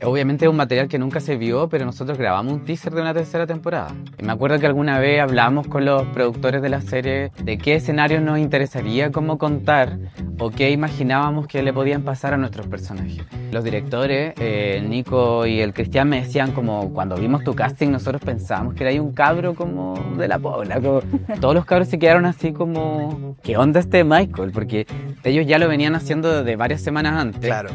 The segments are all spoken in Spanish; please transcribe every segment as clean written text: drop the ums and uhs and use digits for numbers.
Obviamente es un material que nunca se vio, pero nosotros grabamos un teaser de una tercera temporada. Y me acuerdo que alguna vez hablamos con los productores de la serie de qué escenarios nos interesaría cómo contar o qué imaginábamos que le podían pasar a nuestros personajes. Los directores, Nico y el Cristian, me decían como cuando vimos tu casting nosotros pensábamos que era ahí un cabro como de la pobla. Todos los cabros se quedaron así como ¿qué onda este Michael? Porque ellos ya lo venían haciendo de varias semanas antes. Claro.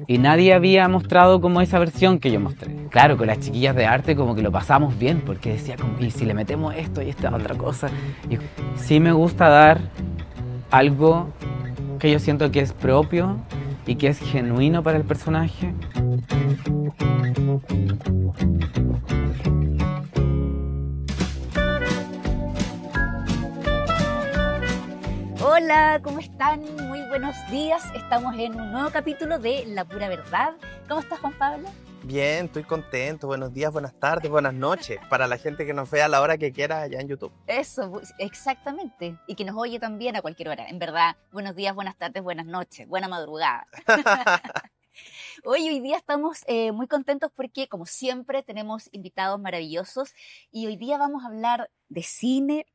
Y nadie había mostrado como esa versión que yo mostré. Claro, con las chiquillas de arte como que lo pasamos bien, porque decía como, ¿y si le metemos esto y esta otra cosa? Y sí me gusta dar algo que yo siento que es propio y que es genuino para el personaje. Hola, ¿cómo están? Muy buenos días. Estamos en un nuevo capítulo de La Pura Verdad. ¿Cómo estás, Juan Pablo? Bien, estoy contento. Buenos días, buenas tardes, buenas noches. Para la gente que nos vea a la hora que quiera allá en YouTube. Eso, exactamente. Y que nos oye también a cualquier hora. En verdad, buenos días, buenas tardes, buenas noches, buena madrugada. Hoy día estamos muy contentos porque, como siempre, tenemos invitados maravillosos. Y hoy día vamos a hablar de cine,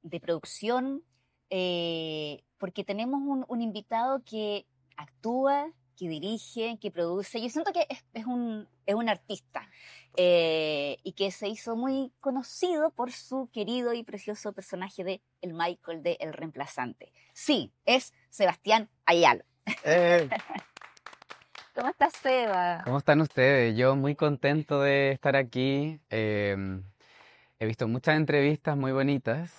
de producción, porque tenemos un invitado que actúa, que dirige, que produce. Yo siento que es un artista y que se hizo muy conocido por su querido y precioso personaje de el Michael de El Reemplazante. Sí, es Sebastián Ayala. ¿Cómo estás, Seba? ¿Cómo están ustedes? Yo muy contento de estar aquí. He visto muchas entrevistas muy bonitas,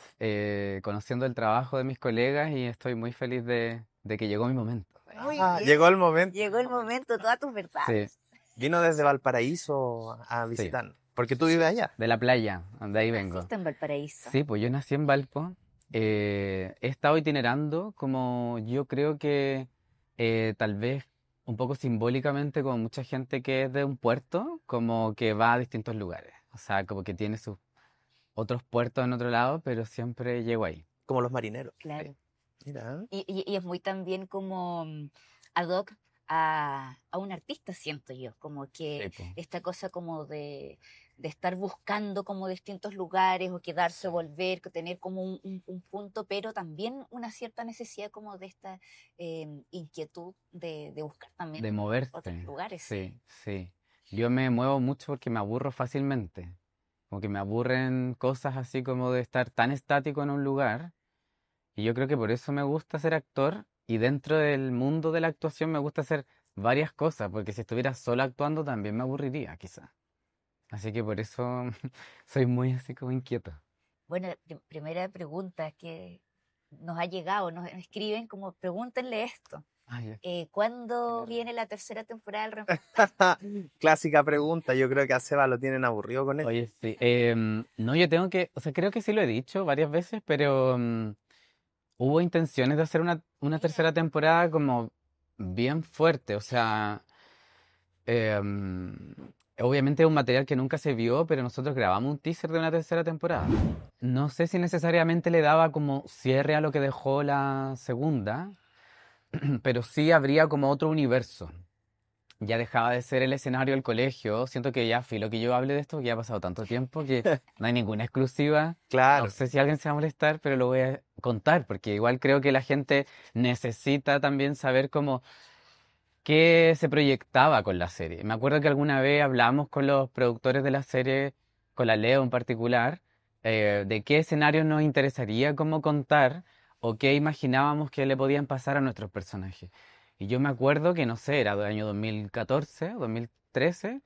conociendo el trabajo de mis colegas y estoy muy feliz de que llegó mi momento. Muy bien. Llegó el momento. Llegó el momento, todas tus verdades. Sí, Vino desde Valparaíso a visitarnos. Porque tú vives allá. de la playa, de ahí vengo. Naciste en Valparaíso. Sí, pues yo nací en Valpo. He estado itinerando como yo creo que tal vez un poco simbólicamente como mucha gente que es de un puerto, como que va a distintos lugares. O sea, como que tiene sus otros puertos en otro lado, pero siempre llego ahí. Como los marineros. Claro. Mira. Y es muy también como ad hoc a un artista, siento yo, como que Sí, po. esta cosa como de estar buscando como distintos lugares o quedarse o volver, que tener como un punto, pero también una cierta necesidad como de esta inquietud de buscar también De otros moverte. lugares. Sí, sí. Yo me muevo mucho porque me aburro fácilmente. Como que me aburren cosas así como de estar tan estático en un lugar. Y yo creo que por eso me gusta ser actor y dentro del mundo de la actuación me gusta hacer varias cosas, porque si estuviera solo actuando también me aburriría, quizás. Así que por eso soy muy así como inquieto. Bueno, primera pregunta que nos ha llegado, nos escriben como pregúntenle esto. Ah, ya. ¿Cuándo viene la tercera temporada del Clásica pregunta. Yo creo que a Seba lo tienen aburrido con esto. Oye, sí. No, yo tengo que, o sea, creo que sí lo he dicho varias veces, pero hubo intenciones de hacer una tercera temporada como bien fuerte, o sea, obviamente es un material que nunca se vio, pero nosotros grabamos un teaser de una tercera temporada. No sé si necesariamente le daba como cierre a lo que dejó la segunda, pero sí habría como otro universo. Ya dejaba de ser el escenario del colegio. Siento que ya filo que yo hable de esto, que ya ha pasado tanto tiempo que no hay ninguna exclusiva. Claro. No sé si alguien se va a molestar, pero lo voy a contar, porque igual creo que la gente necesita también saber cómo qué se proyectaba con la serie. Me acuerdo que alguna vez hablamos con los productores de la serie, con la Leo en particular, de qué escenarios nos interesaría cómo contar o qué imaginábamos que le podían pasar a nuestros personajes. Y yo me acuerdo que, no sé, era del año 2014 o 2013,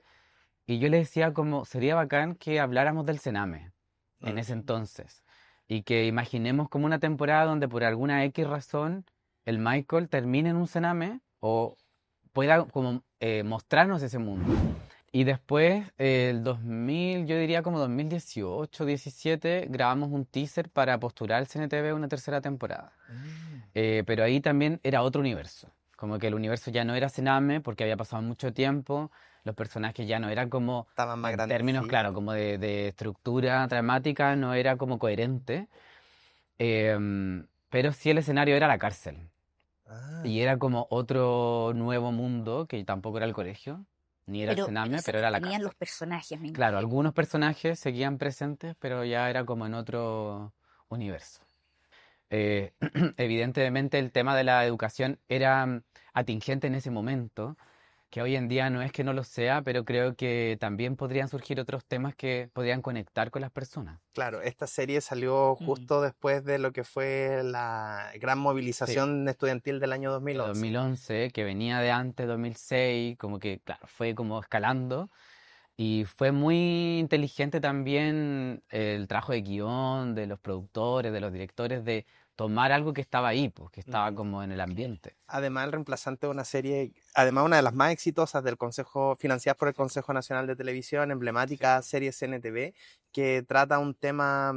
y yo le decía como, sería bacán que habláramos del Sename en ese entonces, y que imaginemos como una temporada donde por alguna X razón el Michael termine en un Sename o pueda como mostrarnos ese mundo. Y después, el 2000, yo diría como 2018, 17, grabamos un teaser para postular al CNTV una tercera temporada. Pero ahí también era otro universo. Como que el universo ya no era Sename porque había pasado mucho tiempo, los personajes ya no eran como, Estaban más en grandes. términos, claro, como de estructura dramática, no era como coherente. Pero sí el escenario era la cárcel. Ah, Y era como otro nuevo mundo, que tampoco era el colegio. ni era el cename, pero se era la tenían los cárcel. personajes, me Claro, imagino. algunos personajes seguían presentes, pero ya era como en otro universo. Eh, Evidentemente el tema de la educación era atingente en ese momento, que hoy en día no es que no lo sea, pero creo que también podrían surgir otros temas que podrían conectar con las personas. Claro, esta serie salió Mm. justo después de lo que fue la gran Sí, movilización estudiantil del año de 2011. 2011, que venía de antes, 2006, como que, claro, fue como escalando. Y fue muy inteligente también el trabajo de guión, de los productores, de los directores, de tomar algo que estaba ahí, pues, que estaba Ujú. como en el ambiente. Además, el reemplazante de una serie, además una de las más exitosas del Consejo, financiadas por el Consejo Nacional de Televisión, Sí. emblemática serie CNTV, que trata un tema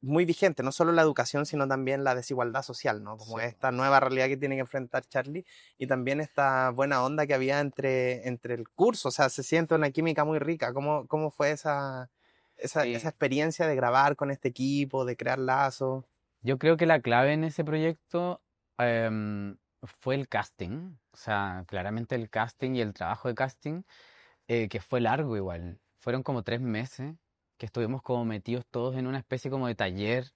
muy vigente, no solo la educación, sino también la desigualdad social, ¿no? Como Sí, po. esta nueva realidad que tiene que enfrentar Charlie y también esta buena onda que había entre el curso, o sea, se siente una química muy rica. ¿Cómo fue esa Sí. experiencia de grabar con este equipo, de crear lazos? Yo creo que la clave en ese proyecto fue el casting, o sea, claramente el casting y el trabajo de casting, que fue largo igual. Fueron como 3 meses que estuvimos como metidos todos en una especie como de taller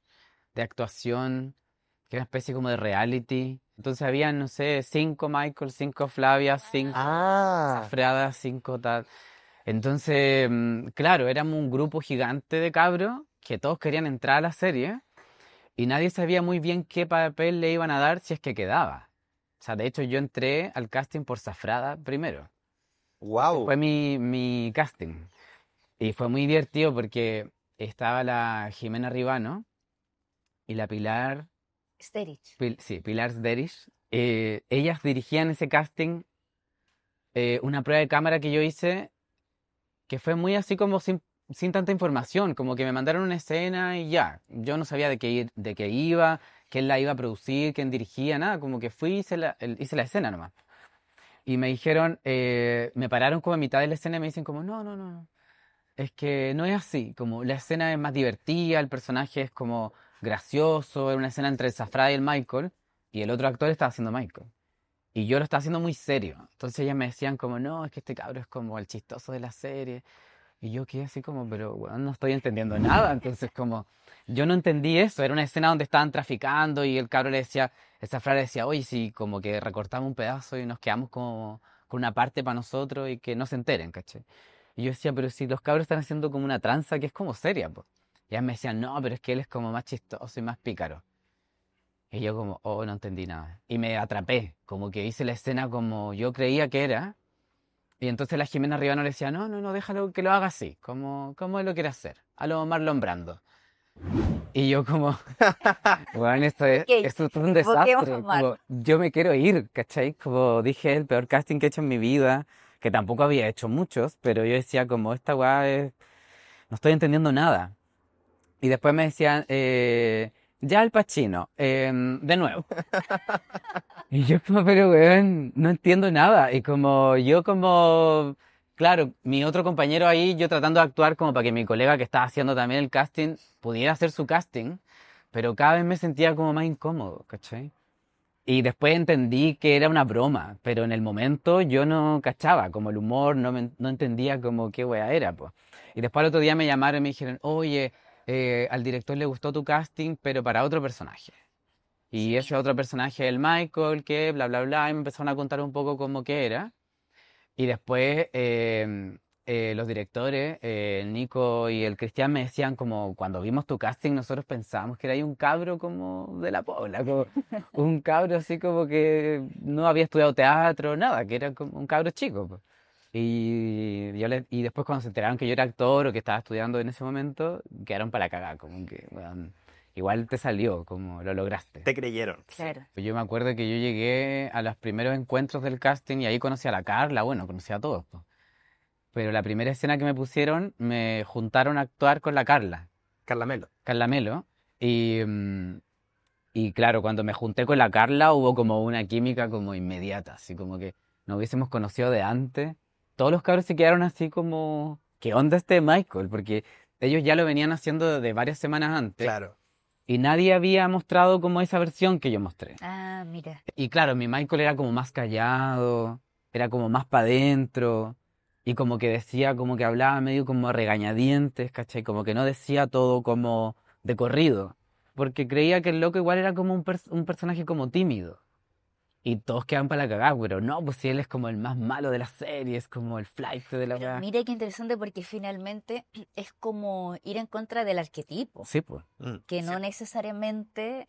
de actuación, que era una especie como de reality. Entonces había, no sé, 5 Michael, 5 Flavia, cinco Ah, Zafradas, 5 tal. Entonces, claro, éramos un grupo gigante de cabros que todos querían entrar a la serie y nadie sabía muy bien qué papel le iban a dar si es que quedaba. O sea, de hecho yo entré al casting por Zafrada primero. Ese wow. fue mi casting. Y fue muy divertido porque estaba la Jimena Ribano y la Pilar, Sterich. Sí, Pilar Sderich. Ellas dirigían ese casting, una prueba de cámara que yo hice, que fue muy así como sin tanta información, como que me mandaron una escena y ya. Yo no sabía de qué iba, quién la iba a producir, quién dirigía, nada, como que fui y hice la escena nomás. Y me dijeron, me pararon como a mitad de la escena y me dicen como, no, no, no, no. Es que no es así, como la escena es más divertida, el personaje es como gracioso, era una escena entre el Safra y el Michael, y el otro actor estaba haciendo Michael. Y yo lo estaba haciendo muy serio. Entonces ellas me decían como, no, es que este cabro es como el chistoso de la serie. Y yo quedé así como, pero bueno, no estoy entendiendo nada. Entonces como, yo no entendí eso. Era una escena donde estaban traficando y el cabro le decía, el Safra le decía, oye, sí, como que recortamos un pedazo y nos quedamos como con una parte para nosotros y que no se enteren, ¿cachai? Y yo decía, pero si los cabros están haciendo como una tranza que es como seria, pues. Y ellas me decían, no, pero es que él es como más chistoso y más pícaro. Y yo como, oh, no entendí nada. Y me atrapé, como que hice la escena como yo creía que era. Y entonces la Jimena Ribano le decía, no, no, no, déjalo que lo haga así, como él lo quiere hacer, a lo Marlon Brando. Y yo como, bueno, Ok, esto es un invoquemos a desastre, Mar. como yo me quiero ir, ¿cachai? Como dije, el peor casting que he hecho en mi vida, que tampoco había hecho muchos, pero yo decía como, esta weá es, no estoy entendiendo nada. Y después me decían, ya el Pacino, de nuevo. Y yo como, pero weón, no entiendo nada. Y como yo como, claro, mi otro compañero ahí, yo tratando de actuar como para que mi colega que estaba haciendo también el casting pudiera hacer su casting, pero cada vez me sentía como más incómodo, ¿cachai? Y después entendí que era una broma, pero en el momento yo no cachaba, como el humor, no entendía como qué wea era, pues. Y después al otro día me llamaron y me dijeron, oye, al director le gustó tu casting, pero para otro personaje. Y Sí. ese otro personaje, el Michael, que bla, bla, bla, y me empezaron a contar un poco cómo que era. Y después los directores, el Nico y el Cristian, me decían como, cuando vimos tu casting, nosotros pensábamos que era ahí un cabro como de la Pobla, como un cabro así como que no había estudiado teatro, nada, que era como un cabro chico, po. Y después cuando se enteraron que yo era actor o que estaba estudiando en ese momento, quedaron para la cagada, como que, weón, igual te salió, como lo lograste. Te creyeron. Sí. Claro. Yo me acuerdo que yo llegué a los primeros encuentros del casting y ahí conocí a la Carla, bueno, conocí a todos, po. Pero la primera escena que me pusieron, me juntaron a actuar con la Carla, Carla Melo. Carla Melo. Y, y claro, cuando me junté con la Carla hubo como una química como inmediata, así como que nos hubiésemos conocido de antes. Todos los cabros se quedaron así como, ¿qué onda este Michael? Porque ellos ya lo venían haciendo de varias semanas antes Claro. y nadie había mostrado como esa versión que yo mostré. Ah, mira. Y claro, mi Michael era como más callado, era como más para adentro y como que decía, como que hablaba medio como a regañadientes, ¿cachai? Como que no decía todo como de corrido, porque creía que el loco igual era como un personaje como tímido. Y todos quedan para la cagada, pero no, pues si él es como el más malo de la serie, es como el flight de la Pero weá. mira qué interesante porque finalmente es como ir en contra del arquetipo, Sí, pues. que no necesariamente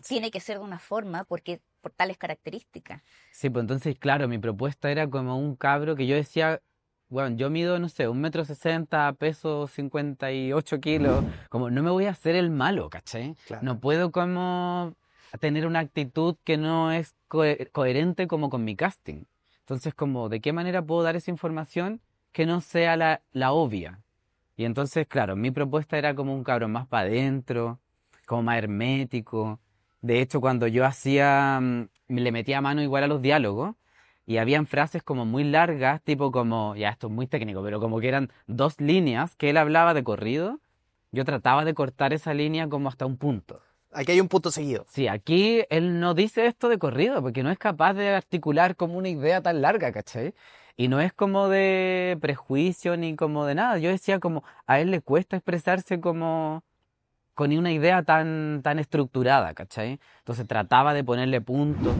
tiene que ser de una forma porque por tales características. Sí, pues entonces, claro, mi propuesta era como un cabro que yo decía, bueno, yo mido, no sé, 1,60 m, peso 58 kilos, como no me voy a hacer el malo, ¿cachai? Claro. No puedo como tener una actitud que no es coherente como con mi casting. Entonces, como, ¿de qué manera puedo dar esa información que no sea la obvia? Y entonces, claro, mi propuesta era como un cabro más para adentro, como más hermético. De hecho, cuando yo hacía, le metía mano igual a los diálogos, y habían frases como muy largas, tipo como, ya esto es muy técnico, pero como que eran 2 líneas que él hablaba de corrido, yo trataba de cortar esa línea como hasta un punto. Aquí hay un punto seguido. Sí, aquí él no dice esto de corrido, porque no es capaz de articular como una idea tan larga, ¿cachai? Y no es como de prejuicio ni como de nada. Yo decía como, a él le cuesta expresarse como con una idea tan estructurada, ¿cachai? Entonces trataba de ponerle puntos,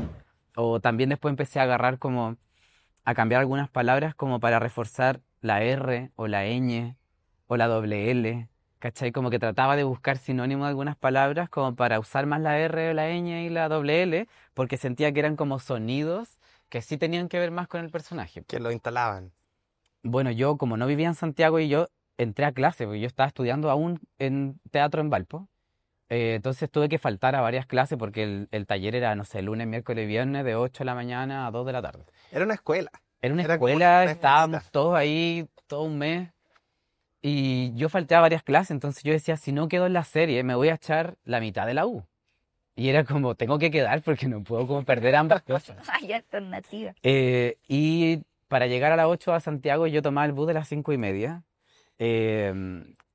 o también después empecé a agarrar como, a cambiar algunas palabras como para reforzar la R o la ñ o la doble L, ¿cachai? Como que trataba de buscar sinónimos de algunas palabras como para usar más la R o la ñ y la doble L, porque sentía que eran como sonidos que sí tenían que ver más con el personaje. Que lo instalaban. Bueno, yo como no vivía en Santiago y yo entré a clase, porque yo estaba estudiando aún en teatro en Valpo, entonces tuve que faltar a varias clases porque el taller era, no sé, lunes, miércoles y viernes de 8 de la mañana a 2 de la tarde. Era una escuela. Era una Era como escuela, una estábamos escuelita. todos ahí todo un mes y yo falté a varias clases, entonces yo decía, si no quedo en la serie, me voy a echar la mitad de la U. Y era como, tengo que quedar porque no puedo como perder ambas cosas. Hay alternativa. Y para llegar a las 8 a Santiago yo tomaba el bus de las 5:30,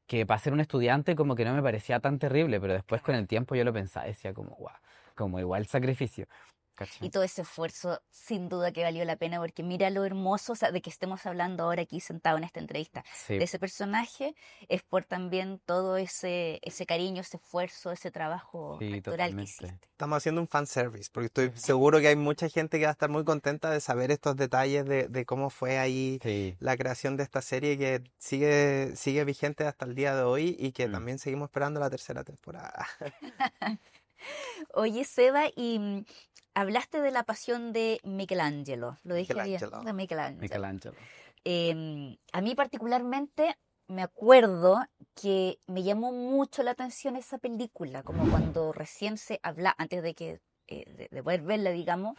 que para ser un estudiante como que no me parecía tan terrible, pero después con el tiempo yo lo pensaba, decía como, guau, como igual sacrificio. Y ¿Cachai? todo ese esfuerzo, sin duda que valió la pena, porque mira lo hermoso, o sea, de que estemos hablando ahora aquí sentado en esta entrevista Sí, de ese personaje, es por también todo ese cariño, ese esfuerzo, ese trabajo sí, actoral que totalmente. hiciste. Estamos haciendo un fanservice, porque estoy seguro que hay mucha gente que va a estar muy contenta de saber estos detalles de cómo fue ahí Sí. la creación de esta serie que sigue vigente hasta el día de hoy y que Mm. también seguimos esperando la tercera temporada. Oye, Seba, y hablaste de la pasión de Michelangelo, lo dije bien, Michelangelo. de Michelangelo. Michelangelo. A mí particularmente me acuerdo que me llamó mucho la atención esa película, como cuando recién se habla, antes de que de poder verla, digamos,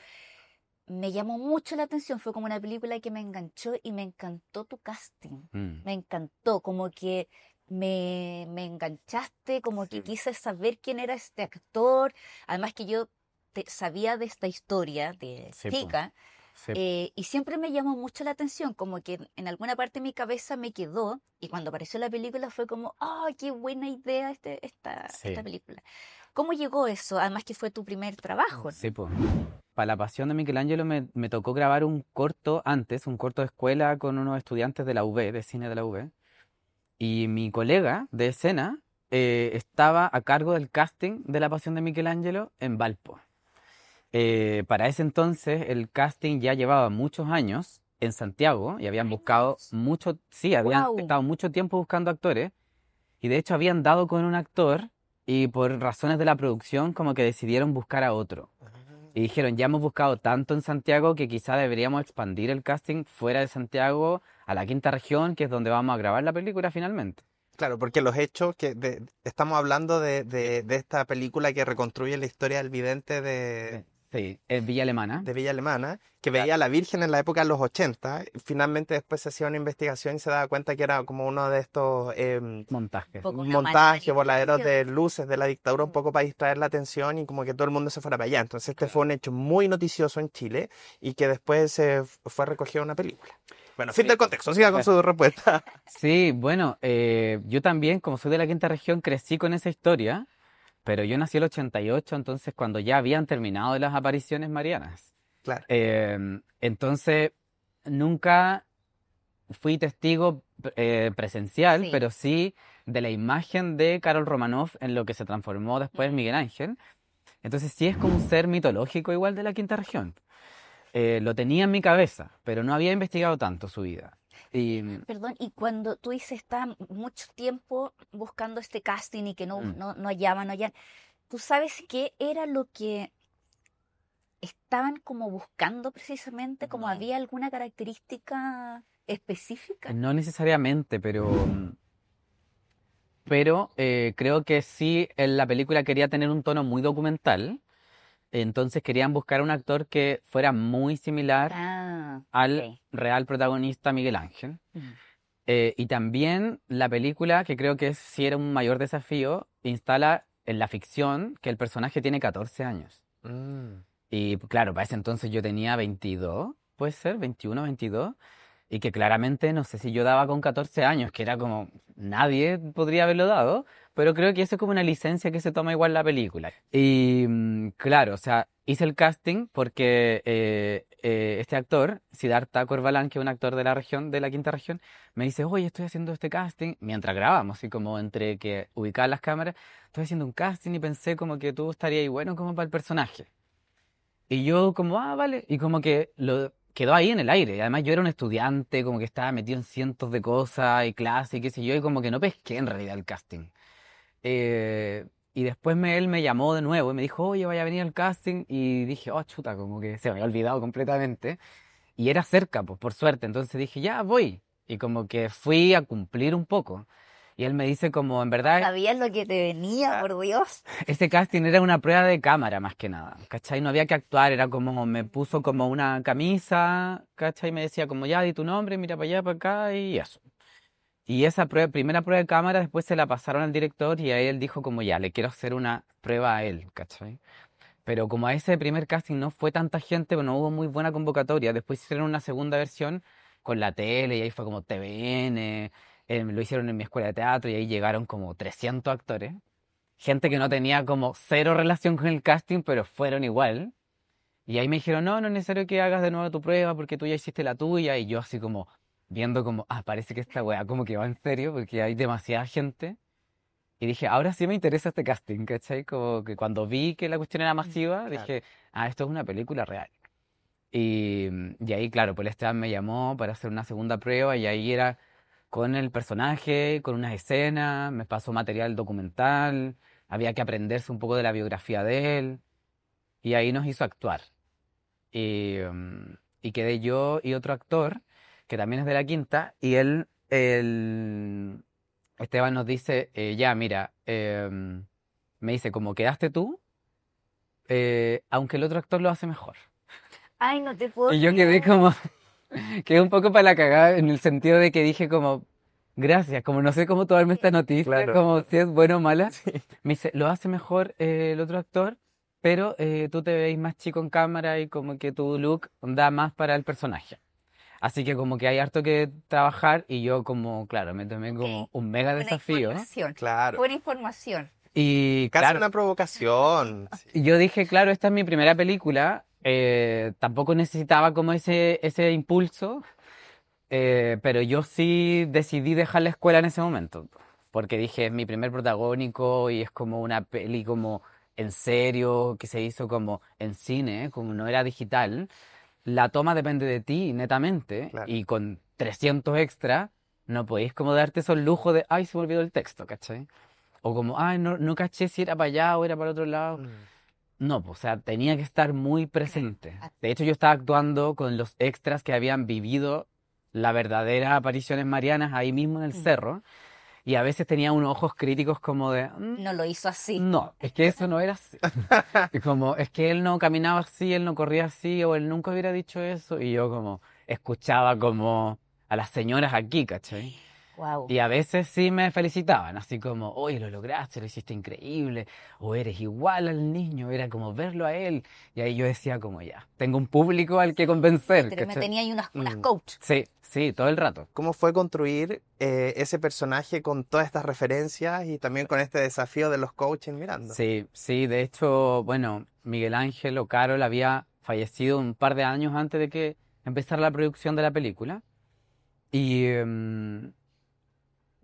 me llamó mucho la atención, fue como una película que me enganchó y me encantó tu casting, Mm. me encantó, como que me enganchaste, como que Sí. quise saber quién era este actor, además que yo sabía de esta historia de Sí, po. chica. Sí. Y siempre me llamó mucho la atención, como que en alguna parte de mi cabeza me quedó, y cuando apareció la película fue como, ¡oh, qué buena idea esta Sí. película! ¿Cómo llegó eso? Además que fue tu primer trabajo, ¿no? Sí, pues. Para la pasión de Michelangelo me tocó grabar un corto antes, un corto de escuela con unos estudiantes de la UB, de cine de la UB. Y mi colega de escena estaba a cargo del casting de la pasión de Michelangelo en Valpo. Para ese entonces el casting ya llevaba muchos años en Santiago y habían buscado mucho, sí, habían ¡Guau! estado mucho tiempo buscando actores y de hecho habían dado con un actor y por razones de la producción como que decidieron buscar a otro. Y dijeron, ya hemos buscado tanto en Santiago que quizá deberíamos expandir el casting fuera de Santiago a la quinta región, que es donde vamos a grabar la película finalmente. Claro, porque los hechos estamos hablando de esta película que reconstruye la historia del vidente Sí, es Villa Alemana. de Villa Alemana, que veía a la Virgen en la época de los 80. Finalmente después se hacía una investigación y se daba cuenta que era como uno de estos Montajes. Poco una montajes, voladeros manipulación. de luces de la dictadura, un poco para distraer la atención y como que todo el mundo se fuera para allá. Entonces este fue un hecho muy noticioso en Chile y que después se fue recogido en una película. Bueno, fin del contexto, siga con su respuesta. Sí, bueno, yo también, como soy de la quinta región, crecí con esa historia, pero yo nací el 88, entonces cuando ya habían terminado las apariciones marianas. Claro. Entonces, nunca fui testigo presencial, Sí. pero sí de la imagen de Karol Romanoff en lo que se transformó después en Miguel Ángel. Entonces sí es como un ser mitológico igual de la quinta región. Lo tenía en mi cabeza, pero no había investigado tanto su vida. Y Perdón, y cuando tú dices, está mucho tiempo buscando este casting y que no, mm, no, no hallaban, no hallaban, ¿tú sabes qué era lo que estaban como buscando precisamente? ¿Como había alguna característica específica? no necesariamente, pero creo que sí en la película quería tener un tono muy documental. Entonces querían buscar un actor que fuera muy similar Ah, al ok. real protagonista Miguel Ángel. Mm. Y también la película, que creo que sí era un mayor desafío, instala en la ficción que el personaje tiene 14 años. Mm. Y claro, para ese entonces yo tenía 22, puede ser, 21, 22. Y que claramente no sé si yo daba con 14 años, que era como nadie podría haberlo dado, pero creo que eso es como una licencia que se toma igual la película. Y claro, o sea, hice el casting porque este actor, Siddhartha Corbalán, que es un actor de la región, de la quinta región, me dice, oye, estoy haciendo este casting, mientras grabamos, así como entre que ubicaba las cámaras, estoy haciendo un casting y pensé como que tú estarías ahí bueno como para el personaje. Y yo como, ah, vale, y como que lo quedó ahí en el aire. Y además yo era un estudiante, como que estaba metido en cientos de cosas y clases y qué sé yo, y como que no pesqué en realidad el casting. Y después él me llamó de nuevo y me dijo, oye, vaya a venir al casting. Y dije, oh, chuta, como que se me había olvidado completamente. Y era cerca, pues por suerte. Entonces dije, ya voy. Y como que fui a cumplir un poco. Y él me dice como, en verdad, ¿Sabías lo que te venía, por Dios? ese casting era una prueba de cámara más que nada, ¿cachai? No había que actuar, era como, me puso como una camisa, ¿cachai? Me decía como, ya, di tu nombre, mira para allá, para acá y eso. Y esa primera prueba de cámara después se la pasaron al director y ahí él dijo como, ya, le quiero hacer una prueba a él, ¿cachai? Pero como a ese primer casting no fue tanta gente, pues no hubo muy buena convocatoria, después hicieron una segunda versión con la tele y ahí fue como TVN, lo hicieron en mi escuela de teatro y ahí llegaron como 300 actores. Gente que no tenía como cero relación con el casting, pero fueron igual. Y ahí me dijeron, no, no es necesario que hagas de nuevo tu prueba porque tú ya hiciste la tuya. Y yo así como viendo como, ah, parece que esta weá como que va en serio porque hay demasiada gente. Y dije, ahora sí me interesa este casting, ¿cachai? Como que cuando vi que la cuestión era masiva, Claro. dije, ah, esto es una película real. Y ahí, claro, pues el Esteban me llamó para hacer una segunda prueba y ahí era con el personaje, con unas escenas, me pasó material documental, había que aprenderse un poco de la biografía de él y ahí nos hizo actuar. Y quedé yo y otro actor, que también es de la quinta, y Esteban nos dice, ya, mira, me dice, como quedaste tú, aunque el otro actor lo hace mejor. Ay, no te puedo Y yo quedé creer. como, quedé un poco para la cagada en el sentido de que dije como, gracias, como no sé cómo tomarme esta noticia, Claro. como si es buena o mala. Sí. Me dice, lo hace mejor el otro actor, pero tú te veis más chico en cámara y como que tu look da más para el personaje. Así que como que hay harto que trabajar y yo como, claro, me tomé como Ok. un mega Buena desafío. información. Claro. Buena información. Y Casi claro, una provocación. Sí. y yo dije, claro, esta es mi primera película, tampoco necesitaba como ese impulso. Pero yo sí decidí dejar la escuela en ese momento, porque dije, es mi primer protagónico y es como una peli como en serio, que se hizo como en cine, como no era digital. La toma depende de ti, netamente, Claro. y con 300 extra no podéis como darte esos lujos de, ay, se me olvidó el texto, ¿cachai? O como, ay, no, no caché si era para allá o era para el otro lado. Mm. No, pues, o sea, tenía que estar muy Claro. presente. De hecho, yo estaba actuando con los extras que habían vivido las verdaderas apariciones marianas ahí mismo en el Mm. cerro, y a veces tenía unos ojos críticos como de, No lo hizo así. no, es que eso no era así. Y como, es que él no caminaba así, él no corría así, o él nunca hubiera dicho eso, y yo como escuchaba como a las señoras aquí, ¿cachai? Wow. Y a veces sí me felicitaban, así como, oye, lo lograste, lo hiciste increíble, o eres igual al niño, era como verlo a él. Y ahí yo decía como, ya, tengo un público al que convencer, Me ¿cachai? tenía ahí unas Mm. coach. Sí, sí, todo el rato. ¿Cómo fue construir ese personaje con todas estas referencias y también con este desafío de los coaches mirando? Sí, sí, de hecho, bueno, Miguel Ángel o Carol había fallecido un par de años antes de que empezara la producción de la película. Y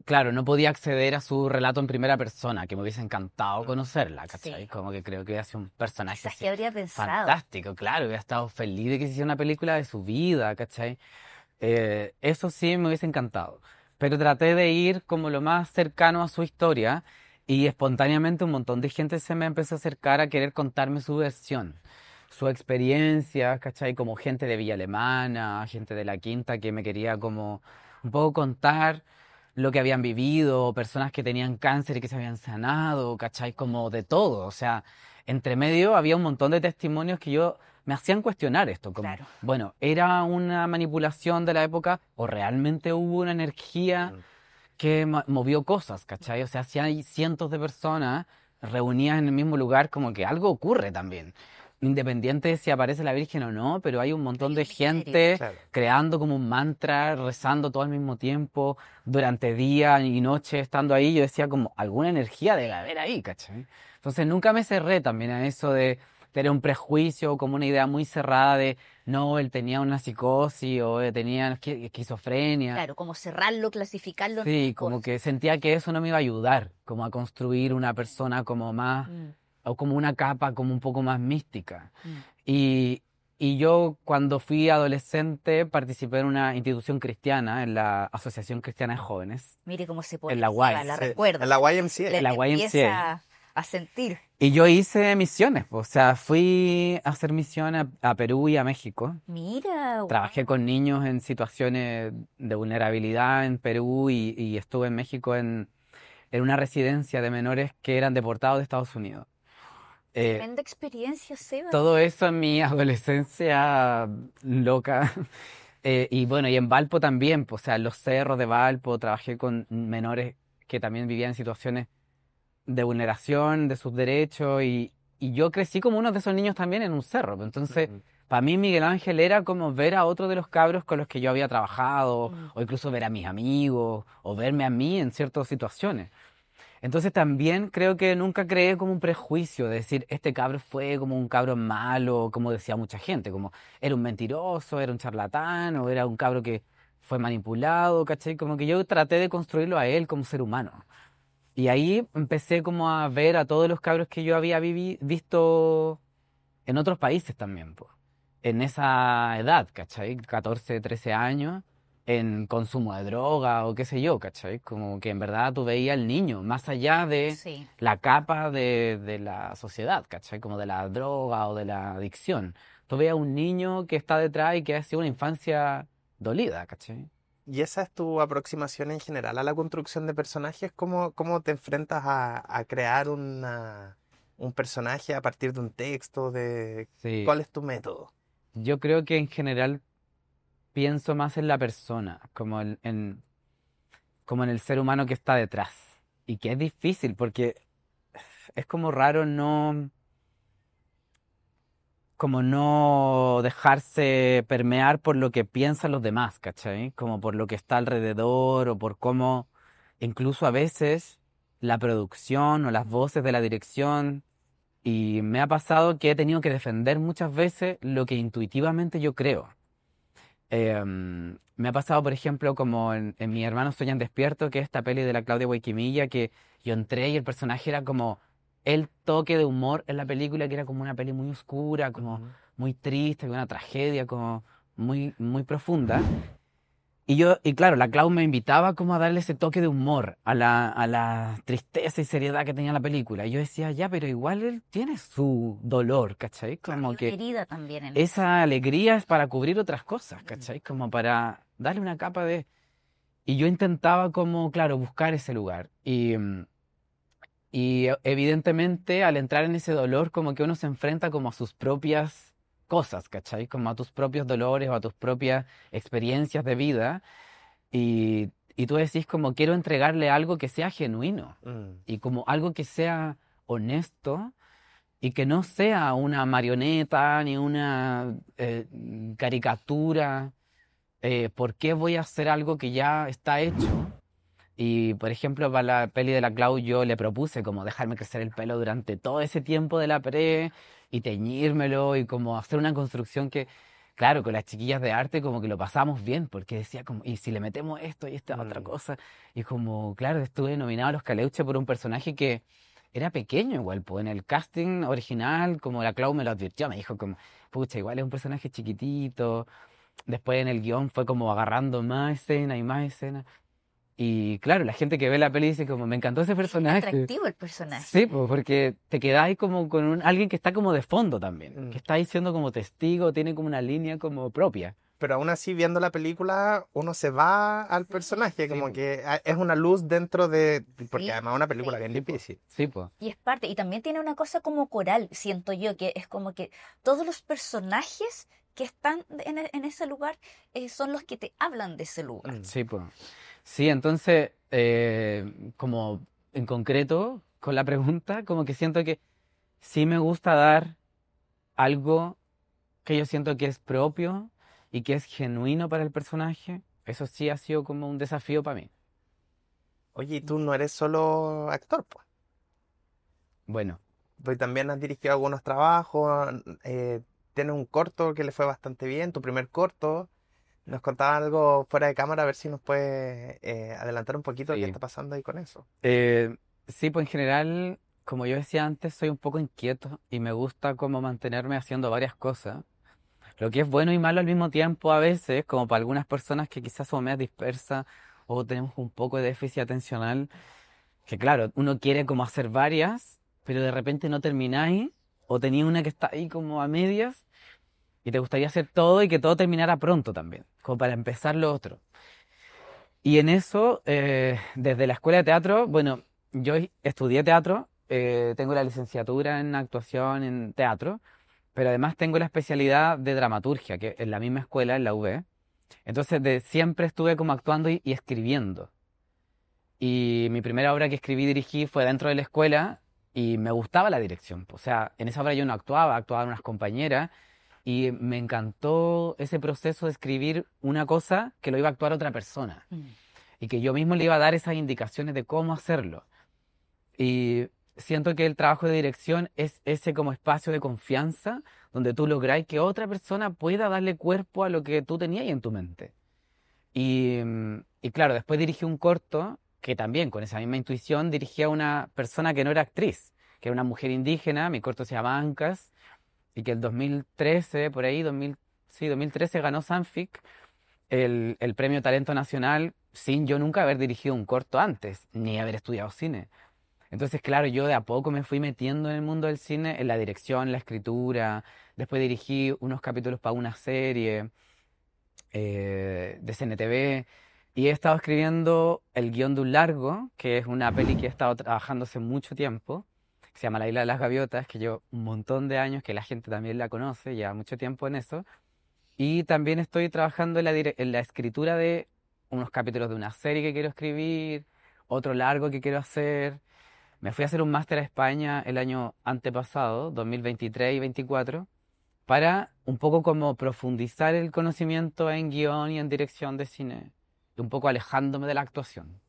claro, no podía acceder a su relato en primera persona, que me hubiese encantado conocerla, ¿cachai? Sí. Como que creo que hubiera sido un personaje Quizás así que habría pensado. fantástico, claro, hubiera estado feliz de que se hiciera una película de su vida, ¿cachai? Eso sí me hubiese encantado. Pero traté de ir como lo más cercano a su historia y espontáneamente un montón de gente se me empezó a acercar a querer contarme su versión, su experiencia, ¿cachai? Como gente de Villa Alemana, gente de La Quinta que me quería como un poco contar lo que habían vivido, personas que tenían cáncer y que se habían sanado, ¿cachai? Como de todo. O sea, entre medio había un montón de testimonios que yo me hacían cuestionar esto, como, Claro. bueno, ¿era una manipulación de la época o realmente hubo una energía que movió cosas, ¿cachai? O sea, si hay cientos de personas reunidas en el mismo lugar, como que algo ocurre también. Independiente de si aparece la Virgen o no, pero hay un montón Hay de un misterio. gente Claro. creando como un mantra, rezando todo al mismo tiempo, durante día y noche estando ahí. Yo decía como, alguna energía debe haber ahí, ¿cachai? Entonces nunca me cerré también a eso de tener un prejuicio, como una idea muy cerrada de, no, él tenía una psicosis o tenía esquizofrenia. Claro, como cerrarlo, clasificarlo en Sí, una como cosa. que sentía que eso no me iba a ayudar, como a construir una persona como más, Mm, o como una capa como un poco más mística. mm. Y, y yo cuando fui adolescente participé en una institución cristiana, en la Asociación Cristiana de Jóvenes, Mire cómo se en pone la viva, Y. la Sí, recuerdo. en la YMCA. Le la YMCA. empieza a sentir. Y yo hice misiones, o sea, fui a hacer misiones a Perú y a México. Mira, Trabajé wow. con niños en situaciones de vulnerabilidad en Perú y estuve en México en una residencia de menores que eran deportados de Estados Unidos. Tremenda experiencia, Seba. Todo eso en mi adolescencia loca. Y bueno, y en Valpo también, pues, o sea, en los cerros de Valpo trabajé con menores que también vivían en situaciones de vulneración de sus derechos y yo crecí como uno de esos niños también en un cerro. Pues. Entonces, para mí Miguel Ángel era como ver a otro de los cabros con los que yo había trabajado, Mm. o incluso ver a mis amigos, o verme a mí en ciertas situaciones. Entonces también creo que nunca creé como un prejuicio de decir, este cabro fue como un cabro malo, como decía mucha gente, como era un mentiroso, era un charlatán, o era un cabro que fue manipulado, ¿cachai? Como que yo traté de construirlo a él como ser humano. Y ahí empecé como a ver a todos los cabros que yo había visto en otros países también, po. En esa edad, ¿cachai? 14, 13 años, en consumo de droga o qué sé yo, ¿cachai? Como que en verdad tú veías al niño, más allá de Sí. la capa de la sociedad, ¿cachai? Como de la droga o de la adicción. Tú veías a un niño que está detrás y que ha sido una infancia dolida, ¿cachai? ¿Y esa es tu aproximación en general a la construcción de personajes? ¿Cómo te enfrentas a crear un personaje a partir de un texto? Sí. ¿Cuál es tu método? Yo creo que en general pienso más en la persona, como en el ser humano que está detrás. Y que es difícil porque es como raro como no dejarse permear por lo que piensan los demás, ¿cachai? Como por lo que está alrededor o por cómo incluso a veces la producción o las voces de la dirección. Y me ha pasado que he tenido que defender muchas veces lo que intuitivamente yo creo. Me ha pasado, por ejemplo, como en Mi hermano sueñan despierto, que es esta peli de la Claudia Guayquimilla, que yo entré y el personaje era como el toque de humor en la película, que era como una peli muy oscura, como Ujú. muy triste, una tragedia, como muy, muy profunda. Y claro, la Clau me invitaba como a darle ese toque de humor a la tristeza y seriedad que tenía la película. Y yo decía, ya, pero igual él tiene su dolor, ¿cachai? Claro, Como hay una que herida también en esa alegría es para cubrir otras cosas, ¿cachai? Como para darle una capa de... Y yo intentaba como, claro, buscar ese lugar. Y evidentemente al entrar en ese dolor como que uno se enfrenta como a sus propias cosas, ¿cachai? Como a tus propios dolores o a tus propias experiencias de vida. Y tú decís como quiero entregarle algo que sea genuino Mm. y como algo que sea honesto y que no sea una marioneta ni una caricatura. ¿Por qué voy a hacer algo que ya está hecho? Y, por ejemplo, para la peli de la Clau yo le propuse como dejarme crecer el pelo durante todo ese tiempo de la pre y teñírmelo y como hacer una construcción que, claro, con las chiquillas de arte como que lo pasamos bien, porque decía como, ¿y si le metemos esto y esta otra Mm. cosa? Y como, claro, estuve nominado a los Caleuche por un personaje que era pequeño igual, pues en el casting original, como la Clau me lo advirtió, me dijo como, pucha, igual es un personaje chiquitito. Después en el guión fue como agarrando más escena y más escena. Y claro, la gente que ve la peli dice como, me encantó ese personaje. Atractivo el personaje. Sí, pues porque te quedáis como con alguien que está como de fondo también, Mm. que está ahí siendo como testigo, tiene como una línea como propia. Pero aún así, viendo la película, uno se va al personaje, Sí, como po. que es una luz dentro de... Porque Sí, además es una película sí. bien Sí, pues. difícil. Sí, pues. Y es parte, y también tiene una cosa como coral, siento yo, que es como que todos los personajes que están en ese lugar son los que te hablan de ese lugar. Mm. Sí, pues. Sí, entonces, como en concreto, con la pregunta, como que siento que sí me gusta dar algo que yo siento que es propio y que es genuino para el personaje. Eso sí ha sido como un desafío para mí. Oye, y tú no eres solo actor, pues. Bueno, Tú también has dirigido algunos trabajos, tienes un corto que le fue bastante bien, tu primer corto. Nos contaba algo fuera de cámara, a ver si nos puedes adelantar un poquito qué sí. está pasando ahí con eso. Sí, pues en general, como yo decía antes, soy un poco inquieto y me gusta como mantenerme haciendo varias cosas. Lo que es bueno y malo al mismo tiempo a veces, como para algunas personas que quizás somos medias dispersas o tenemos un poco de déficit atencional, que claro, uno quiere como hacer varias, pero de repente no termináis o tenéis una que está ahí como a medias y te gustaría hacer todo y que todo terminara pronto también, como para empezar lo otro. Y en eso, desde la escuela de teatro, bueno, yo estudié teatro, tengo la licenciatura en actuación en teatro, pero además tengo la especialidad de dramaturgia, que en la misma escuela, en la UB. Entonces, siempre estuve como actuando y escribiendo. Y mi primera obra que escribí y dirigí fue dentro de la escuela y me gustaba la dirección. O sea, en esa obra yo no actuaba, actuaban unas compañeras y me encantó ese proceso de escribir una cosa que lo iba a actuar otra persona Mm. y que yo mismo le iba a dar esas indicaciones de cómo hacerlo. Y siento que el trabajo de dirección es ese como espacio de confianza donde tú lográis que otra persona pueda darle cuerpo a lo que tú tenías en tu mente. Y claro, después dirigí un corto que también con esa misma intuición dirigí a una persona que no era actriz, que era una mujer indígena, mi corto se llama Ancas, y que el 2013, por ahí, 2000, sí, 2013 ganó Sanfic el premio Talento Nacional sin yo nunca haber dirigido un corto antes, ni haber estudiado cine. Entonces, claro, yo de a poco me fui metiendo en el mundo del cine, en la dirección, la escritura, después dirigí unos capítulos para una serie de CNTV y he estado escribiendo el guión de un largo, que es una peli que he estado trabajando hace mucho tiempo, que se llama La Isla de las Gaviotas, que llevo un montón de años, que la gente también la conoce, lleva mucho tiempo en eso. Y también estoy trabajando en la escritura de unos capítulos de una serie que quiero escribir, otro largo que quiero hacer. Me fui a hacer un máster a España el año antepasado, 2023 y 2024, para un poco como profundizar el conocimiento en guión y en dirección de cine, y un poco alejándome de la actuación.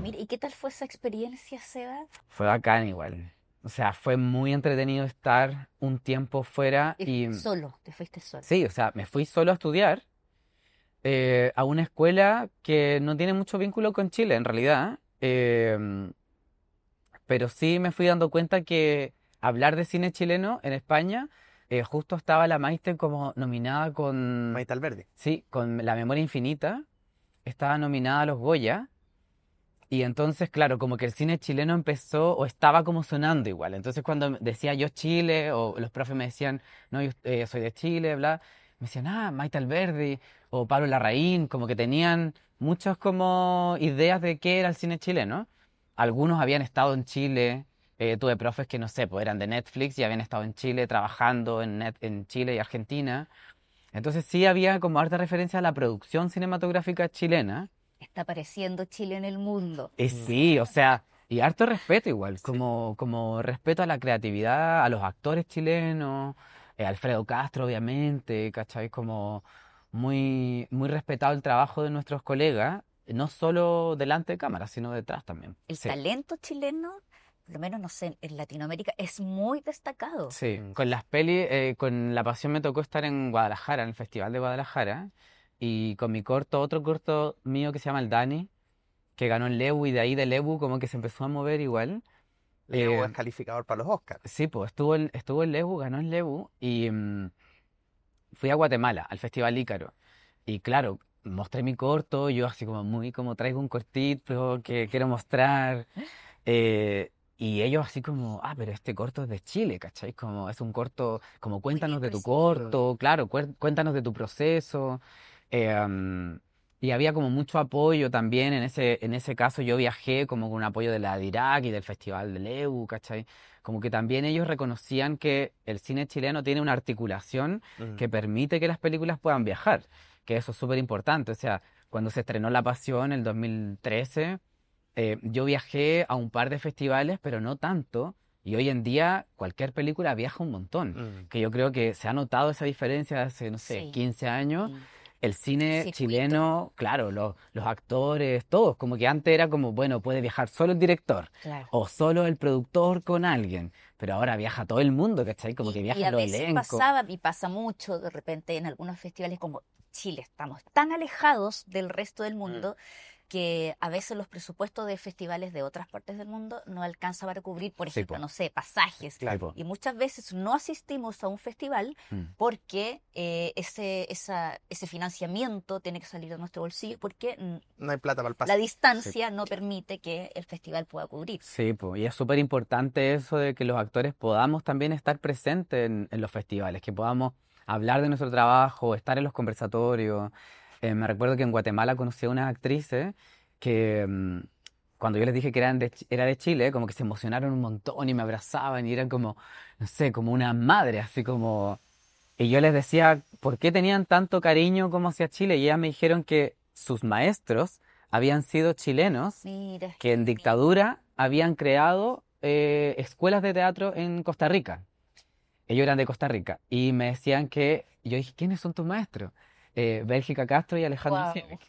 Mira, ¿y qué tal fue esa experiencia, Seba? Fue bacán igual. O sea, fue muy entretenido estar un tiempo fuera y Solo, te fuiste solo. sí, o sea, me fui solo a estudiar a una escuela que no tiene mucho vínculo con Chile en realidad, pero sí me fui dando cuenta que hablar de cine chileno en España, justo estaba la Maite como nominada con, Maite Alberdi. sí, con La Memoria Infinita, estaba nominada a los Goya, y entonces, claro, como que el cine chileno empezó o estaba como sonando igual. Entonces cuando decía yo Chile, o los profes me decían, no, yo soy de Chile, bla, me decían, ah, Maite Alberdi, o Pablo Larraín, como que tenían muchas como ideas de qué era el cine chileno. Algunos habían estado en Chile, tuve profes que no sé, pues eran de Netflix y habían estado en Chile trabajando en Chile y Argentina. Entonces sí había como harta referencia a la producción cinematográfica chilena. Está apareciendo Chile en el mundo. Sí, o sea, y harto respeto igual, Sí. como respeto a la creatividad, a los actores chilenos, Alfredo Castro, obviamente, ¿cachai? Como muy, muy respetado el trabajo de nuestros colegas, no solo delante de cámara, sino detrás también. El Sí, talento chileno por lo menos, no sé, en Latinoamérica es muy destacado. Sí, Mm. con las pelis, con La Pasión me tocó estar en Guadalajara, en el Festival de Guadalajara, y con mi corto, otro corto mío que se llama El Dani, que ganó el Lebu, y de ahí del Lebu como que se empezó a mover igual. Leo Eh, es calificador para los Oscars. sí, pues estuvo el Lebu, ganó el Lebu, y fui a Guatemala, al Festival Ícaro. Y claro, mostré mi corto, yo así como muy como traigo un cortito que quiero mostrar. Y ellos así como, pero este corto es de Chile, ¿cachai? Como es un corto, como Muy bien cuéntanos de tu recibido. corto, claro, cuéntanos de tu proceso. Y había como mucho apoyo también, en ese caso yo viajé como con un apoyo de la DIRAC y del Festival de Leu, ¿cachai? Como que también ellos reconocían que el cine chileno tiene una articulación Mm. que permite que las películas puedan viajar, que eso es súper importante. O sea, cuando se estrenó La Pasión en el 2013, yo viajé a un par de festivales, pero no tanto. Y hoy en día cualquier película viaja un montón. Mm. Que yo creo que se ha notado esa diferencia hace, no sé, Sí. 15 años. Mm. El cine Circuito. chileno, claro, los actores, todos, como que antes era como, bueno, puede viajar solo el director Claro. o solo el productor con alguien, pero ahora viaja todo el mundo, ¿cachai? Como que Y viajan a los veces elencos. pasaba, y pasa mucho de repente en algunos festivales como Chile, estamos tan alejados del resto del mundo que a veces los presupuestos de festivales de otras partes del mundo no alcanzan para cubrir, por Sí, ejemplo, po. no sé, pasajes. Sí, po. Y muchas veces no asistimos a un festival Mm. porque ese financiamiento tiene que salir de nuestro bolsillo porque No hay plata para el la pase. distancia no permite que el festival pueda cubrir. Sí, pues, y es súper importante eso de que los actores podamos también estar presentes en los festivales, que podamos hablar de nuestro trabajo, estar en los conversatorios. Me recuerdo que en Guatemala conocí a unas actrices que cuando yo les dije que era de Chile, como que se emocionaron un montón y me abrazaban y eran como, no sé, como una madre, así como... Y yo les decía, ¿por qué tenían tanto cariño como hacia Chile? Y ellas me dijeron que sus maestros habían sido chilenos Mira, que en qué dictadura habían creado escuelas de teatro en Costa Rica. Ellos eran de Costa Rica y me decían que, yo dije, ¿quiénes son tus maestros? Bélgica Castro y Alejandro wow. Siebeck.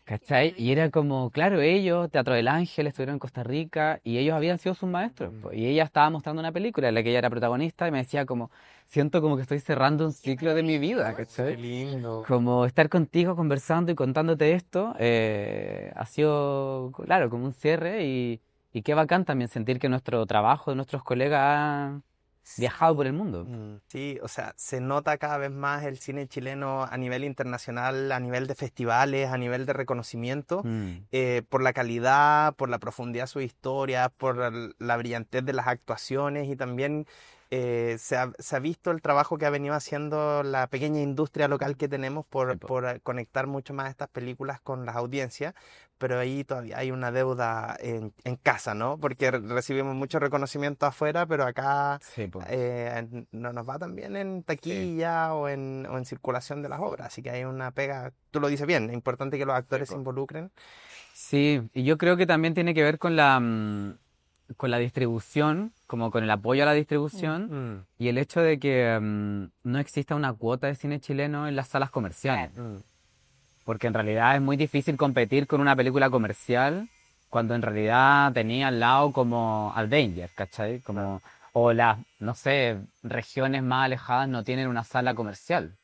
¿Cachai? Y era como, claro, ellos, Teatro del Ángel, estuvieron en Costa Rica y ellos habían sido sus maestros, po. Y ella estaba mostrando una película en la que ella era protagonista y me decía como, siento como que estoy cerrando un ciclo de mi vida, Qué ¿cachai? lindo. Como estar contigo conversando y contándote esto, ha sido, claro, como un cierre y qué bacán también sentir que nuestro trabajo de nuestros colegas ha viajado por el mundo. Sí, o sea, se nota cada vez más el cine chileno a nivel internacional, a nivel de festivales, a nivel de reconocimiento, Mm, por la calidad, por la profundidad de su historia, por la brillantez de las actuaciones y también se ha visto el trabajo que ha venido haciendo la pequeña industria local que tenemos sí, po. por conectar mucho más estas películas con las audiencias, pero ahí todavía hay una deuda en casa, ¿no? Porque recibimos mucho reconocimiento afuera, pero acá Sí, po. no nos va tan bien en Sí. taquilla o en circulación de las obras, así que hay una pega, tú lo dices bien, es importante que los actores se po. involucren. Sí, y yo creo que también tiene que ver con la distribución, como con el apoyo a la distribución Mm, y el hecho de que no exista una cuota de cine chileno en las salas comerciales. mm. Porque en realidad es muy difícil competir con una película comercial cuando en realidad tenía al lado como Avengers, ¿cachai? Como, o las, no sé, regiones más alejadas no tienen una sala comercial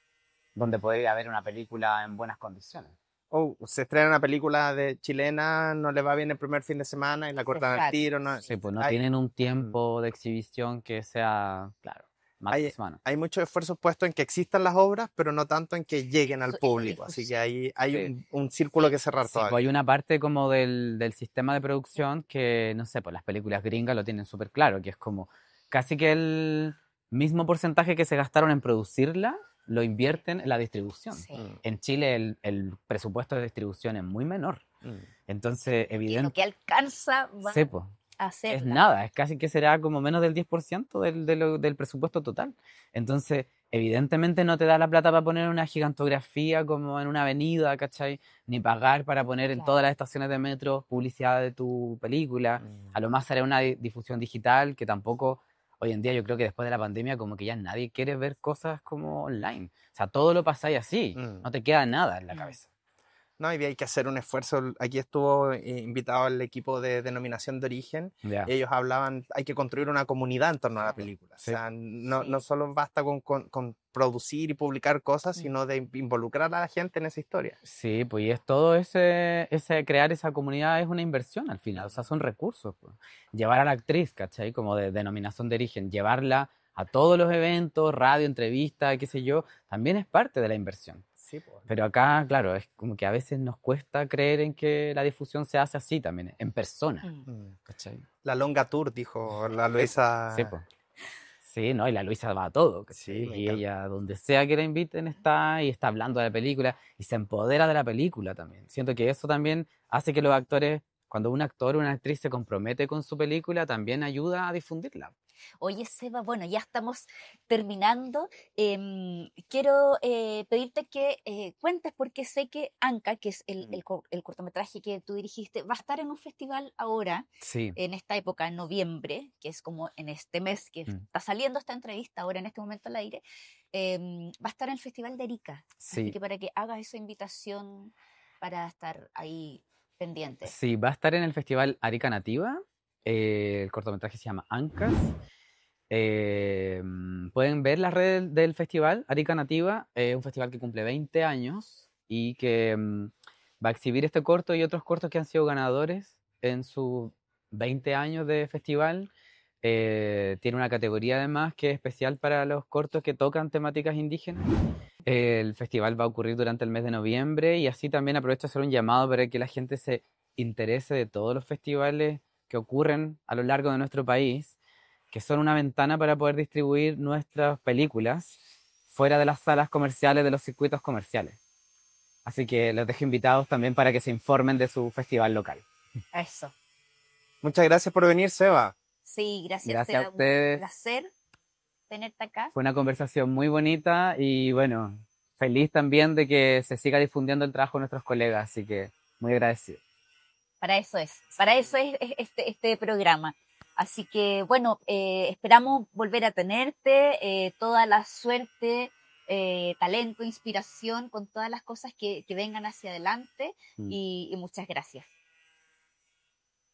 donde podría haber una película en buenas condiciones. O se estrena una película de chilena, no le va bien el primer fin de semana y la cortan al Exacto. tiro. No, Sí, pues no hay, tienen un tiempo de exhibición que sea, claro, más de hay, semana. hay muchos esfuerzos puestos en que existan las obras, pero no tanto en que lleguen al Eso, público. Así que hay Sí. un círculo que cerrar Sí, pues todavía. hay una parte como del sistema de producción que, no sé, pues las películas gringas lo tienen súper claro, que es como casi que el mismo porcentaje que se gastaron en producirla, lo invierten en la distribución. Sí. En Chile el presupuesto de distribución es muy menor. Mm. Entonces, Y lo evidente, que alcanza va sí, pues, a es ser nada, es casi que será como menos del 10% del presupuesto total. Entonces, evidentemente no te da la plata para poner una gigantografía como en una avenida, ¿cachai? Ni pagar para poner en Claro. todas las estaciones de metro publicidad de tu película. A lo más será una difusión digital que tampoco, hoy en día yo creo que después de la pandemia como que ya nadie quiere ver cosas como online. O sea, todo lo pasáis así, Mm. no te queda nada en la Mm. cabeza. No, y hay que hacer un esfuerzo. Aquí estuvo invitado el equipo de Denominación de Origen. Ya. Ellos hablaban, hay que construir una comunidad en torno a la película. Sí. O sea, no, Sí. no solo basta con producir y publicar cosas, sino de involucrar a la gente en esa historia. Sí, pues y es todo ese crear esa comunidad es una inversión al final, o sea, son recursos, pues. Llevar a la actriz, ¿cachai? Como de denominación de origen, llevarla a todos los eventos, radio, entrevista, qué sé yo, también es parte de la inversión. Sí, pues. Pero acá, claro, es como que a veces nos cuesta creer en que la difusión se hace así también, en persona, ¿cachai? La longa tour, dijo la Luisa. Sí, pues. Sí, ¿no? Y la Luisa va a todo, ¿cachai? Sí, me Y encanta. ella, donde sea que la inviten, está y está hablando de la película y se empodera de la película también. Siento que eso también hace que los actores, cuando un actor o una actriz se compromete con su película, también ayuda a difundirla. Oye, Seba, bueno, ya estamos terminando. Quiero pedirte que cuentes, porque sé que Anca, que es el cortometraje que tú dirigiste, va a estar en un festival ahora, Sí, en esta época, en noviembre, que es como en este mes que está saliendo esta entrevista, ahora en este momento al aire, va a estar en el Festival de Arica. Así sí. que para que hagas esa invitación para estar ahí pendiente. Sí, va a estar en el Festival Arica Nativa. El cortometraje se llama Ancas. Pueden ver las redes del festival Arica Nativa. Es un festival que cumple 20 años y que va a exhibir este corto y otros cortos que han sido ganadores en sus 20 años de festival. Tiene una categoría además que es especial para los cortos que tocan temáticas indígenas. El festival va a ocurrir durante el mes de noviembre y así también aprovecho a hacer un llamado para que la gente se interese de todos los festivales que ocurren a lo largo de nuestro país, que son una ventana para poder distribuir nuestras películas fuera de las salas comerciales, de los circuitos comerciales. Así que los dejo invitados también para que se informen de su festival local. Eso. Muchas gracias por venir, Seba. Sí, gracias. Gracias a Seba, un ustedes. placer tenerte acá. Fue una conversación muy bonita y bueno, feliz también de que se siga difundiendo el trabajo de nuestros colegas, así que muy agradecido. Para eso es este programa. Así que, bueno, esperamos volver a tenerte, toda la suerte, talento, inspiración, con todas las cosas que vengan hacia adelante, y muchas gracias.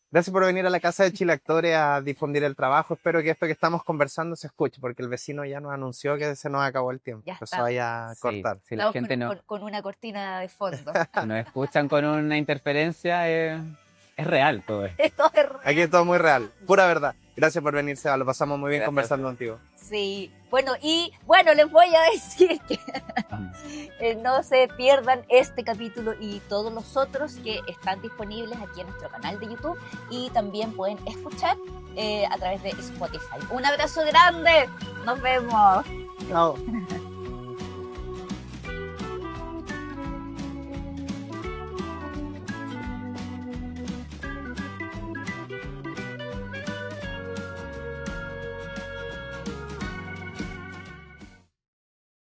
Gracias por venir a la Casa de Chile Actores a difundir el trabajo. Espero que esto que estamos conversando se escuche, porque el vecino ya nos anunció que se nos acabó el tiempo. Ya Eso está. vaya a cortar. Si la Estamos gente con una cortina de fondo. nos escuchan con una interferencia, es real todo esto. Esto es real. Aquí es todo muy real, pura verdad. Gracias por venir, Seba. Lo pasamos muy bien Gracias. conversando contigo. Sí, bueno, y bueno, les voy a decir que no se pierdan este capítulo y todos los otros que están disponibles aquí en nuestro canal de YouTube, y también pueden escuchar a través de Spotify. Un abrazo grande, nos vemos. Chao.